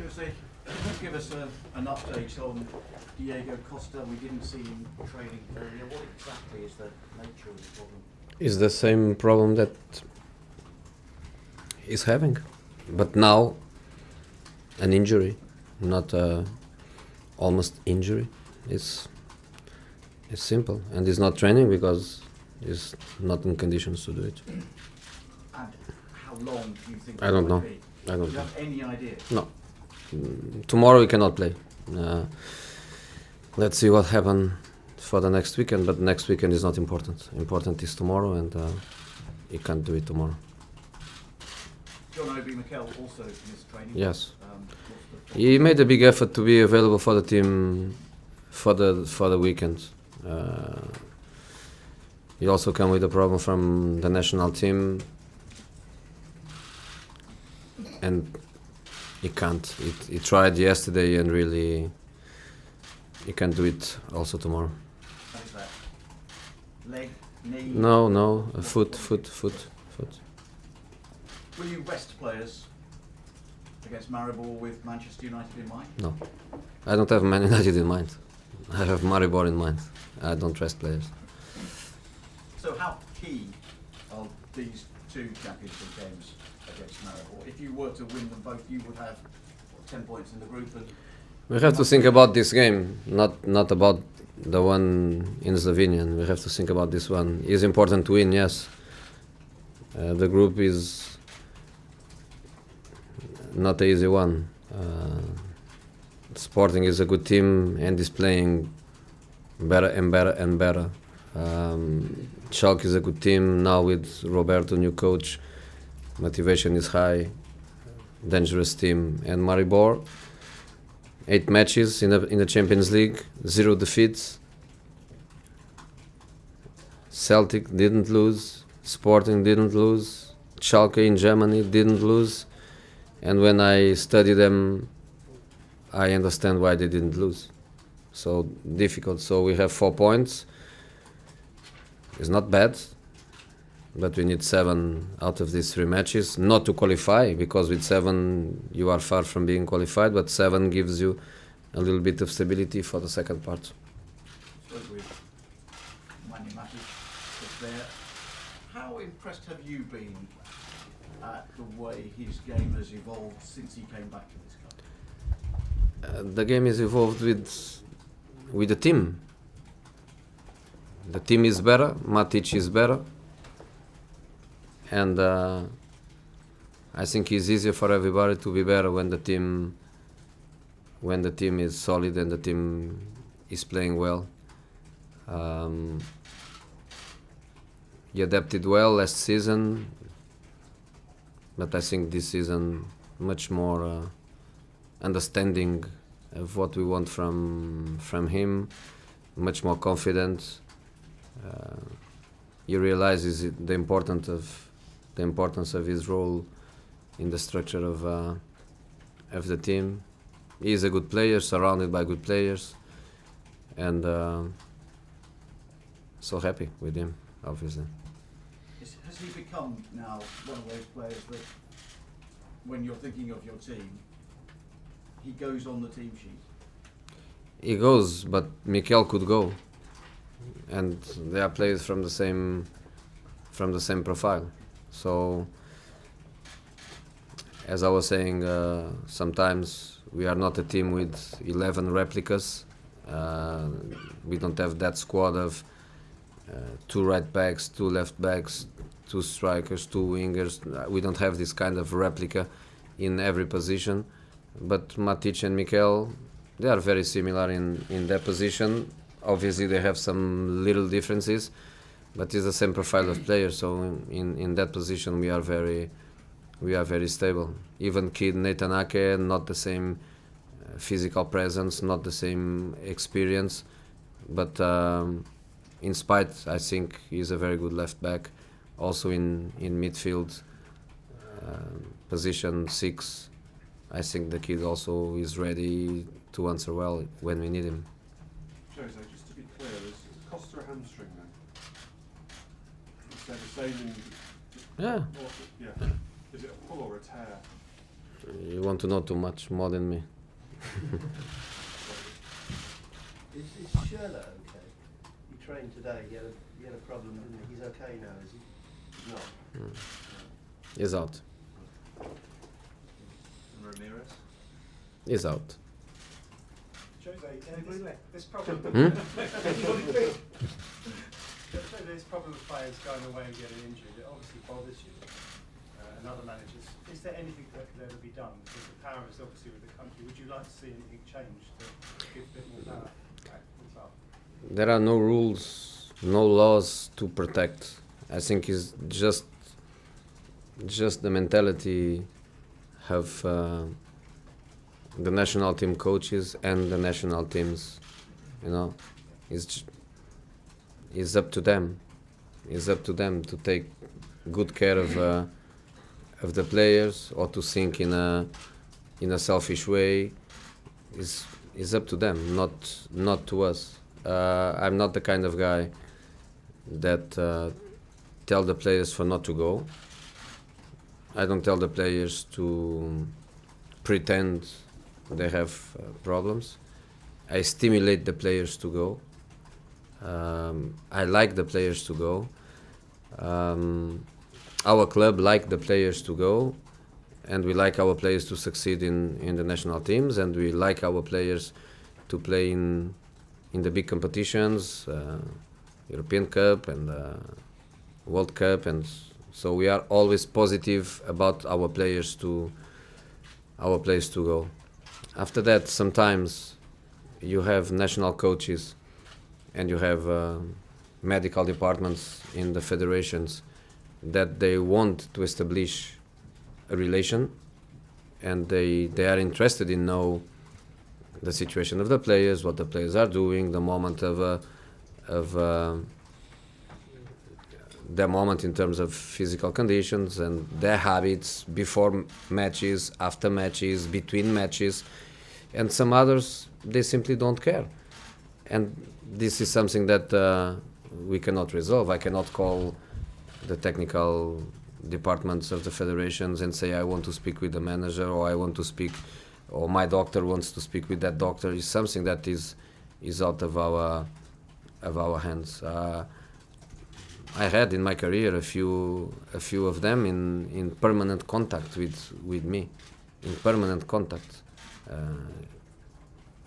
Jose, can you give us an update on Diego Costa? We didn't see him training earlier. What exactly is the nature of the problem? It's the same problem that he's having, but now an injury, not almost injury. It's simple, and he's not training because he's not in conditions to do it. And how long do you think I don't it know. might be? I don't Do you know. have any idea? No. Tomorrow we cannot play. Let's see what happens for the next weekend, but next weekend is not important. Important is tomorrow, and he can't do it tomorrow. John Obi Mikel also missed training. Yes. What's the He made a big effort to be available for the team for the weekend. He also came with a problem from the national team, and he can't. He tried yesterday, and really he can't do it also tomorrow. What is that? Leg, knee? No, a foot. Will you rest players against Maribor with Manchester United in mind? No, I don't have Man United in mind. I have Maribor in mind. I don't rest players. So how key are these two championship games against Maribor? If you were to win them both, you would have 10 points in the group. And We have to think about this game, not about the one in Slovenia. We have to think about this one. It's important to win, yes. The group is not an easy one. Sporting is a good team and is playing better and better and better. Schalke is a good team now with Roberto, new coach. Motivation is high, dangerous team. And Maribor, 8 matches in the Champions League, 0 defeats. Celtic didn't lose, Sporting didn't lose, Schalke in Germany didn't lose. And when I study them, I understand why they didn't lose. So difficult. So we have 4 points. It's not bad, but we need 7 out of these 3 matches, not to qualify, because with 7 you are far from being qualified, but 7 gives you a little bit of stability for the second part. spoke with Manny Matic just there. How impressed have you been at the way his game has evolved since he came back to this club? The game is evolved with the team. The team is better, Matic is better, and I think it's easier for everybody to be better when the team is solid and the team is playing well. He adapted well last season, but I think this season much more understanding of what we want from him, much more confident. He realizes the importance of his role in the structure of the team. He is a good player, surrounded by good players, and so happy with him, obviously. Has he become now one of those players that, when you're thinking of your team, he goes on the team sheet? He goes, but Mikel could go, and they are players from the same profile. So, as I was saying, sometimes we are not a team with 11 replicas. We don't have that squad of 2 right backs, 2 left backs, 2 strikers, 2 wingers. We don't have this kind of replica in every position. But Matic and Mikel, they are very similar in their position. Obviously, they have some little differences, but it's the same profile of players. So in that position, we are very stable. Even kid Nathan Ake, not the same physical presence, not the same experience, but in spite, I think he's a very good left back. Also in midfield, position 6, I think the kid also is ready to answer well when we need him. Jose, just to be clear, is Costa a hamstring then? Is that the same in... Yeah. Yeah. Is it a pull or a tear? You want to know too much more than me. Is Sherlock okay? He trained today. He had a problem, didn't he? He's okay now, is he? He's not. He's out. Ramirez? He's out. Jose, this problem. Hmm? Jose, this problem of players going away and getting injured, it obviously bothers you and other managers. Is there anything that could ever be done? Because the power is obviously with the country. Would you like to see anything changed to give a bit more power back to the club? There are no rules, no laws to protect. I think it's just the mentality of the national team coaches and the national teams. You know, it's up to them. It's up to them to take good care of the players, or to think in a selfish way. It's up to them, not to us. I'm not the kind of guy that tell the players for not to go. I don't tell the players to pretend they have problems. I stimulate the players to go. I like the players to go. Our club like the players to go, and we like our players to succeed in the national teams, and we like our players to play in the big competitions, European Cup and World Cup, and so we are always positive about our players to go. After that, sometimes you have national coaches and you have medical departments in the federations that they want to establish a relation, and they are interested in know the situation of the players, what the players are doing, the moment their moment in terms of physical conditions and their habits before matches, after matches, between matches, and some others they simply don't care. And this is something that we cannot resolve. I cannot call the technical departments of the federations and say I want to speak with the manager, or I want to speak, or my doctor wants to speak with that doctor. It's something that is out of our hands. I had in my career a few of them in permanent contact with me, in permanent contact.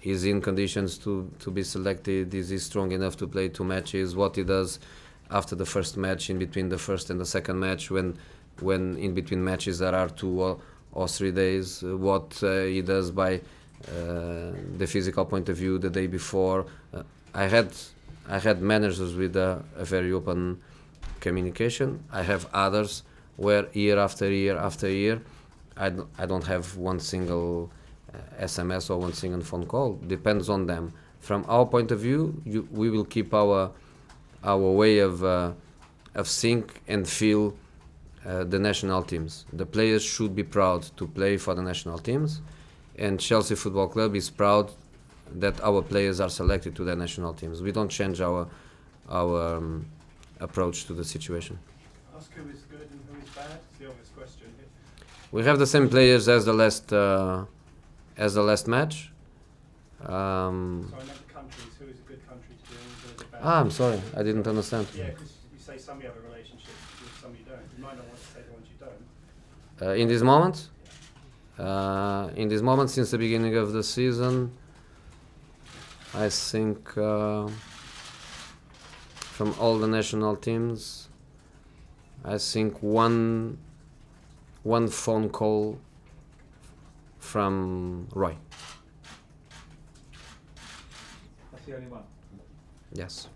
Is he in conditions to be selected? Is he strong enough to play 2 matches? What he does after the first match, in between the first and the second match, when in between matches there are 2 or 3 days, what he does by the physical point of view the day before. I had managers with a very open communication. I have others where year after year after year I don't have one single SMS or one single phone call. Depends on them. From our point of view, we will keep our way of think and feel the national teams. The players should be proud to play for the national teams, and Chelsea Football Club is proud that our players are selected to the national teams. We don't change our approach to the situation. Ask who is good and who is bad. It's the obvious question. We have the same players as the last match. So I know the countries. Who is a good country to be in? Who is a bad? I'm sorry, I didn't understand. Yeah, because you say some you have a relationship with, some you don't. You might not want to say the ones you don't. In this moment, since the beginning of the season, I think from all the national teams, I think one phone call from Roy. That's the only one. Yes.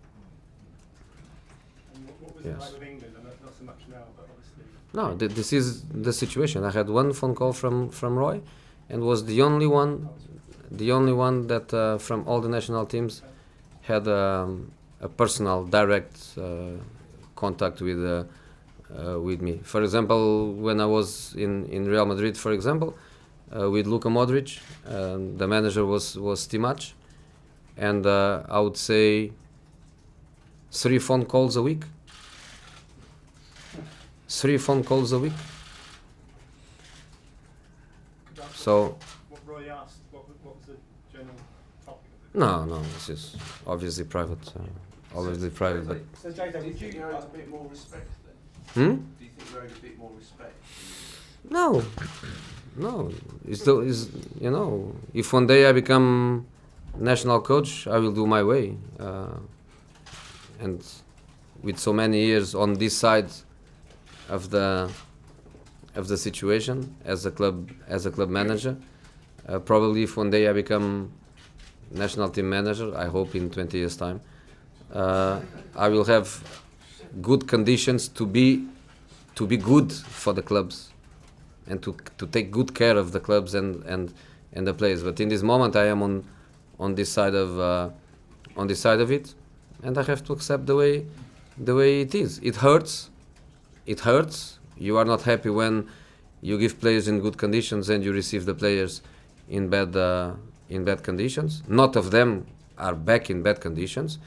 And what was Yes. it like with England? And not so much now, but obviously. No, this is the situation. I had one phone call from Roy, and was the only one that from all the national teams had a personal, direct contact with me. For example, when I was in Real Madrid, for example, with Luka Modric, the manager was Stimac, and I would say 3 phone calls a week. 3 phone calls a week. Could So What Roy asked, what was the general topic of it? no, this is obviously private. Obviously private, but So JJ, Do you would think you, you owed a bit more respect then? hmm? Do you think you owed a bit more respect? No. It's you know, if one day I become national coach, I will do my way. And with so many years on this side of the situation as a club manager, probably if one day I become national team manager, I hope in 20 years time, I will have good conditions to be good for the clubs and to take good care of the clubs and the players. But in this moment, I am on this side of it, and I have to accept the way it is. It hurts. You are not happy when you give players in good conditions and you receive the players in bad conditions. Not of them are back in bad conditions.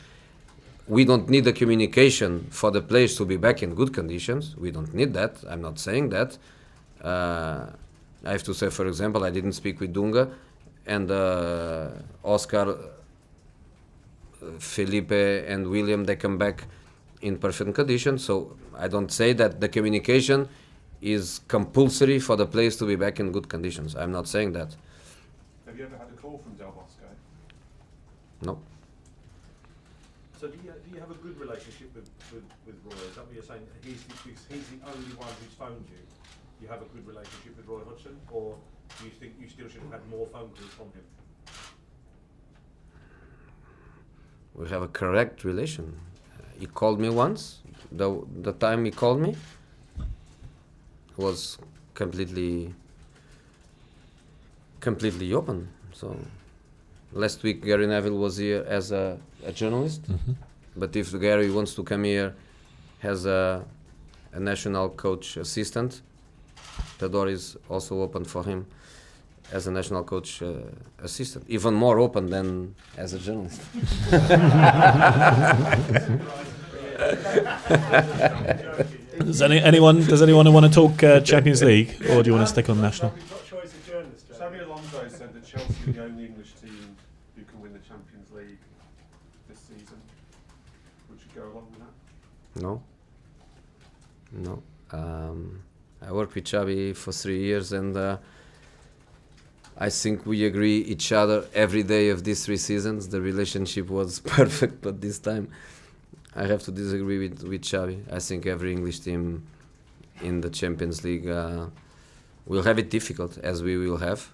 We don't need the communication for the players to be back in good conditions. We don't need that. I'm not saying that. I have to say, for example, I didn't speak with Dunga, and Oscar, Felipe, and William. They come back in perfect condition. So I don't say that the communication is compulsory for the players to be back in good conditions. I'm not saying that. Have you ever had a call from Del Bosco? No. So do you have a good relationship with Roy? Is that what you're saying? He's the only one who's phoned you. You have a good relationship with Roy Hodgson, or do you think you still should have had more phone calls from him? We have a correct relation. He called me once. The time he called me was completely open. So last week Gary Neville was here as a journalist. Mm-hmm. But if Gary wants to come here as a national coach assistant, the door is also open for him as a national coach assistant. Even more open than as a journalist. Does anyone want to talk Champions League, or do you want to stick on national? We've got choice of journalists, Joe. Xabi Alonso said that Chelsea are the only English team who can win the Champions League this season. Would you go along with that? No. I worked with Xabi for 3 years, and I think we agree each other every day of these 3 seasons. The relationship was perfect, but this time I have to disagree with Xabi. I think every English team in the Champions League will have it difficult, as we will have,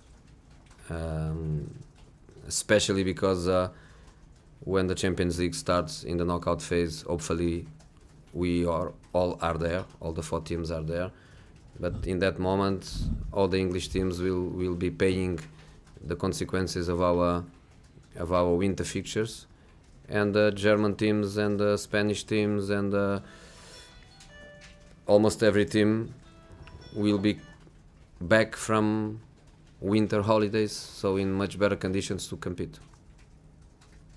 especially because when the Champions League starts in the knockout phase, hopefully we all are there, all the 4 teams are there. But in that moment, all the English teams will be paying the consequences of our winter fixtures, and the German teams and the Spanish teams and almost every team will be back from winter holidays, so in much better conditions to compete.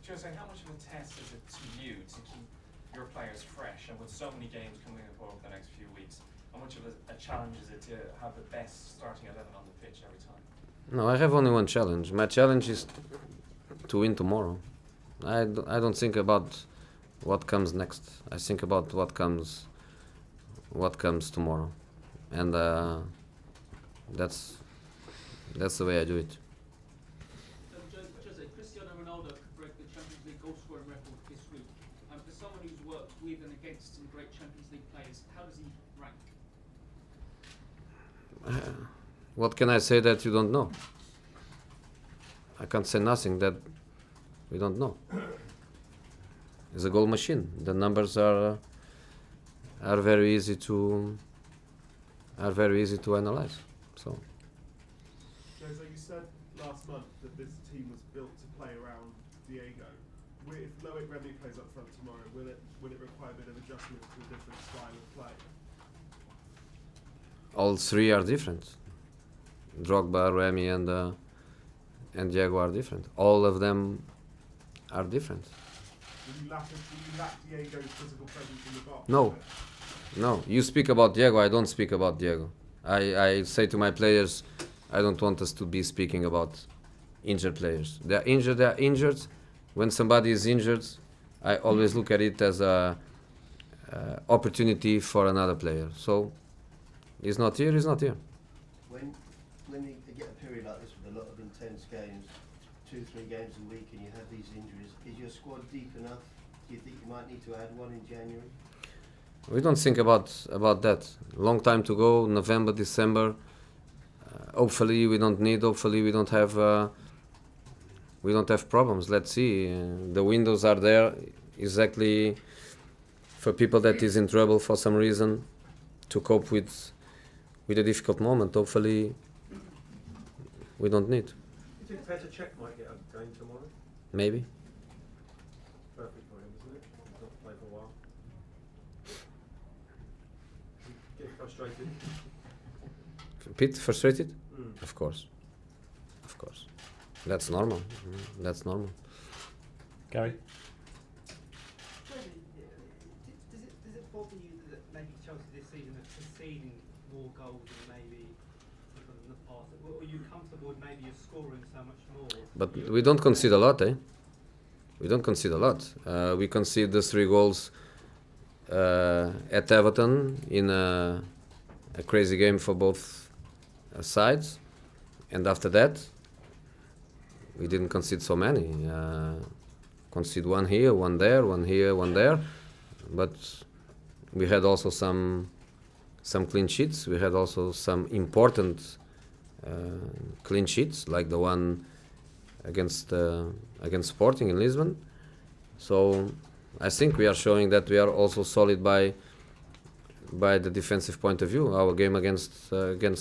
Jose, how much of a test is it to you to keep your players fresh, and with so many games coming up over the next few weeks, how much of a challenge is it to have the best starting 11 on the pitch every time? No, I have only one challenge. My challenge is to win tomorrow. I don't think about what comes next. I think about what comes tomorrow, and that's the way I do it. Jose, Cristiano Ronaldo could break the Champions League goal scoring record this week. For someone who's worked with and against some great Champions League players, how does he rank? What can I say that you don't know? I can't say nothing that we don't know. It's a goal machine. The numbers are very easy to analyze. So. Jose, you said last month that this team was built to play around Diego. If Loic Remy plays up front tomorrow, will it require a bit of adjustment to a different style of play? All 3 are different. Drogba, Remy, and Diego are different. All of them are different. Will you lack Diego's physical presence in the box? No. You speak about Diego, I don't speak about Diego. I say to my players, I don't want us to be speaking about injured players. They are injured. They are injured. When somebody is injured, I always look at it as a opportunity for another player. So he's not here. He's not here. When you get a period like this with a lot of intense games, 2-3 games a week, and you have these injuries, is your squad deep enough? Do you think you might need to add one in January? We don't think about that. Long time to go. November, December. Hopefully we don't need. Hopefully we don't have. We don't have problems. Let's see. The windows are there exactly for people that is in trouble for some reason to cope with a difficult moment. Hopefully we don't need. Do you think Petr Cech might get a game tomorrow? Maybe. Perfect for him, isn't it? He's not played for a while. Get frustrated. Pete, frustrated? Mm. Of course. That's normal. That's normal. Gary? Does it bother you that maybe Chelsea this season are conceding more goals than maybe in the past? Or are you comfortable with maybe you're scoring so much more? But we don't concede a lot, eh? We don't concede a lot. We concede the 3 goals at Everton in a crazy game for both sides, and after that we didn't concede so many. Concede one here, one there, one here, one there, but we had also some clean sheets. We had also some important clean sheets, like the one against Sporting in Lisbon. So I think we are showing that we are also solid by the defensive point of view. Our game against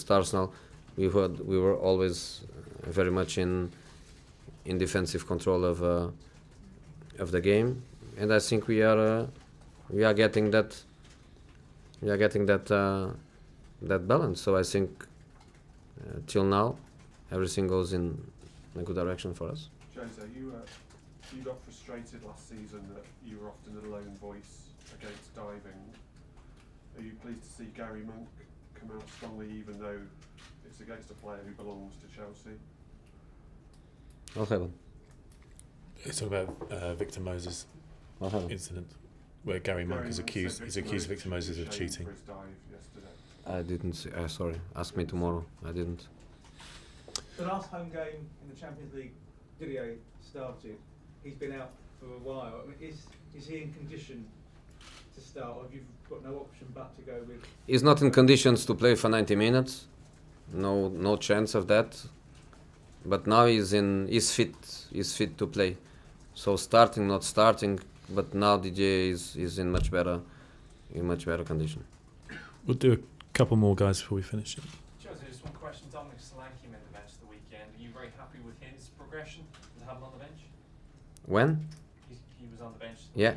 Arsenal, we were always very much in defensive control of the game, and I think we are getting that balance. So I think till now everything goes in a good direction for us. Jose, you got frustrated last season that you were often a lone voice against diving. Are you pleased to see Gary Monk come out strongly, even though it's against a player who belongs to Chelsea? What happened? Let's talk about Victor Moses What happened? incident where Gary Monk is Monk accused. said He's accused Victor Moses of was cheating. shamed for his dive yesterday. I didn't see. Sorry. Ask me tomorrow. I didn't. The last home game in the Champions League, Didier started. He's been out for a while. I mean, is he in condition to start, or have you got no option but to go with? He's not in conditions to play for 90 minutes. No chance of that. But now he's fit. He's fit to play. So starting, not starting, but now DJ is in much better condition. We'll do a couple more guys before we finish it. Jose, just one question. Dominic Solanke made the bench the weekend. Are you very happy with his progression to have him on the bench? When? He was on the bench. Yeah.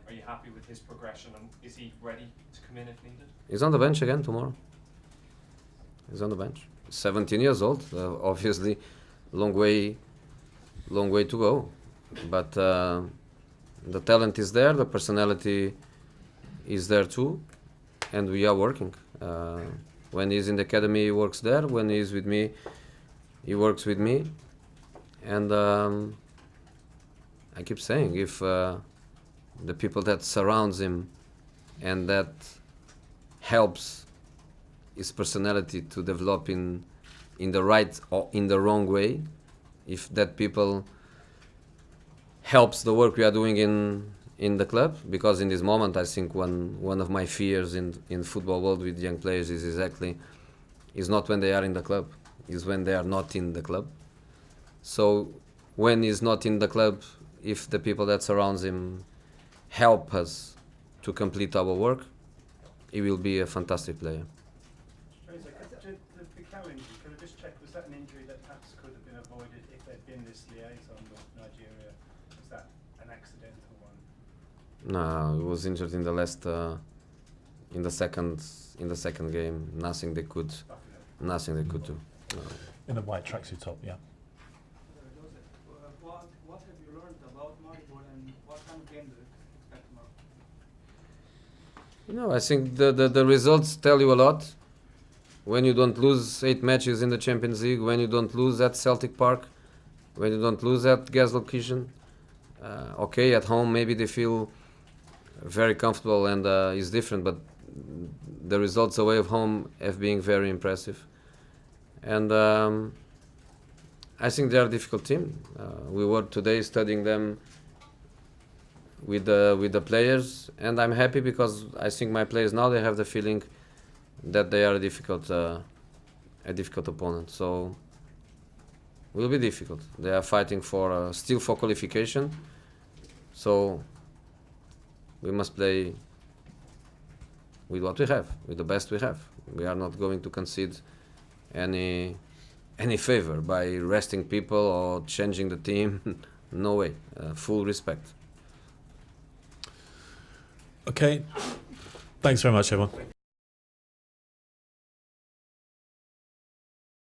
Are you happy with his progression, and is he ready to come in if needed? He's on the bench again tomorrow. He's on the bench. 17 years old. Obviously, long way to go. But the talent is there. The personality is there too, and we are working. When he's in the academy, he works there. When he's with me, he works with me. And I keep saying, if the people that surrounds him and that helps his personality to develop in the right or in the wrong way, if that people helps the work we are doing in the club, because in this moment I think one of my fears in football world with young players is not when they are in the club, is when they are not in the club. So when he's not in the club, if the people that surrounds him help us to complete our work, he will be a fantastic player. The Picao injury, can I just check, was that an injury that perhaps could have been avoided if there'd been this liaison with Nigeria? Was that an accidental one? No, he was injured in the last in the second game. Nothing they could do. No. In the white tracksuit top, yeah. What have you learned about Maribor, and what kind of game do you expect tomorrow? I think the results tell you a lot. when you don't lose 8 matches in the Champions League, when you don't lose at Celtic Park, when you don't lose at Gelsenkirchen, okay, at home maybe they feel very comfortable and it's different, but the results away of home have been very impressive. And I think they are a difficult team. We were today studying them with the players, and I'm happy because I think my players now they have the feeling that they are a difficult opponent. So will be difficult. They are fighting for still for qualification. So we must play with what we have, with the best we have. We are not going to concede any favor by resting people or changing the team. No way. Full respect. Okay. Thanks very much, everyone.